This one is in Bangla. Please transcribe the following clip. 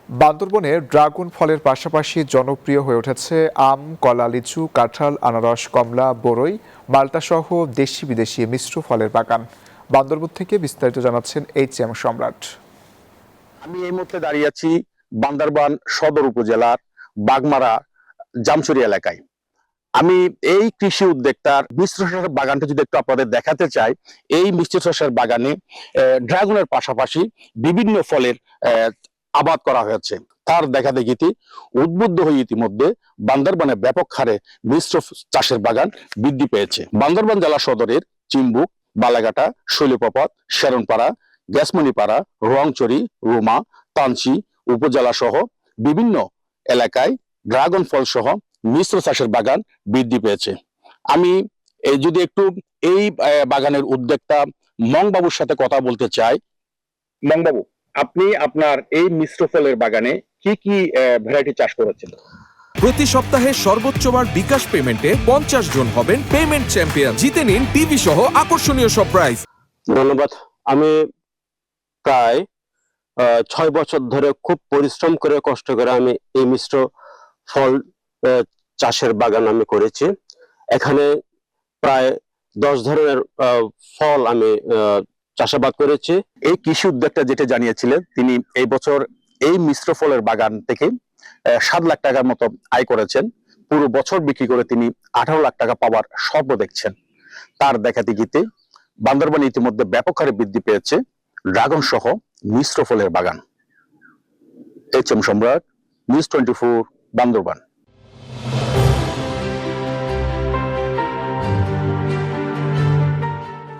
বান্দরবনে ড্রাগন ফলের পাশাপাশি জনপ্রিয় হয়ে উঠেছে আম, কলা, লিচু, কাঁঠাল, আনারস, কমলা, বরই, মাল্টা সহ দেশি বিদেশি মিশ্র ফলের বাগান। বান্দরবন থেকে বিস্তারিত জানাচ্ছেন এইচ.এম. সম্রাট। আমি এই মুহূর্তে দাঁড়িয়ে আছি বান্দরবান সদর উপজেলার বাগমারা জামছড়ি এলাকায়। আমি এই কৃষি উদ্যোক্তার মিশ্র শস্যের বাগানটা যদি একটু আপনাদের দেখাতে চাই। এই মিশ্র শস্যের বাগানে ড্রাগনের পাশাপাশি বিভিন্ন ফলের আবাদ করা হয়েছে। তার দেখা দেখিতে উদ্বুদ্ধ হয়ে ইতিমধ্যে বান্দরবানে ব্যাপক হারে মিশ্র চাষের বাগান বৃদ্ধি পেয়েছে। বান্দরবান জেলা সদরের চিম্বুক, বালাঘাটা, শৈলপ্রপাত, শেরনপাড়া, গ্যাসমণিপাড়া, রোয়াংচড়ি, রুমা, তানচি উপজেলা সহ বিভিন্ন এলাকায় ড্রাগন ফল সহ মিশ্র চাষের বাগান বৃদ্ধি পেয়েছে। আমি যদি একটু এই বাগানের উদ্যোক্তা মংবাবুর সাথে কথা বলতে চাই। মংবাবু, আপনি আপনার এই মিশ্র ফলের বাগানে কি কি ভ্যারাইটি চাষ করেছেন? প্রতি সপ্তাহে সর্বোচ্চ বার বিকাশ পেমেন্টে 50 জন হবেন পেমেন্ট চ্যাম্পিয়ন। জিতে নিন টিভি সহ আকর্ষণীয় সব প্রাইজ। ধন্যবাদ। আমি প্রায় 6 বছর ধরে খুব পরিশ্রম করে কষ্ট করে আমি এই মিশ্র ফল চাষের বাগান আমি করেছি। এখানে প্রায় 10 ধরনের ফল আমি চাষাবাদ করেছি। এই কৃষি উদ্যোক্তা যেটা জানিয়েছিলেন, তিনি এই বছর এই মিশ্র ফলের বাগান থেকে 7 লাখ টাকার মতো আয় করেছেন। পুরো বছর বিক্রি করে তিনি 18 লাখ টাকা পাওয়ার স্বপ্ন দেখছেন। তার দেখাদেখিতে বান্দরবানে ইতিমধ্যে ব্যাপক হারে বৃদ্ধি পেয়েছে ড্রাগন সহ মিশ্র ফলের বাগান। এইচ.এম. সম্রাট, নিউজ 24, বান্দরবান।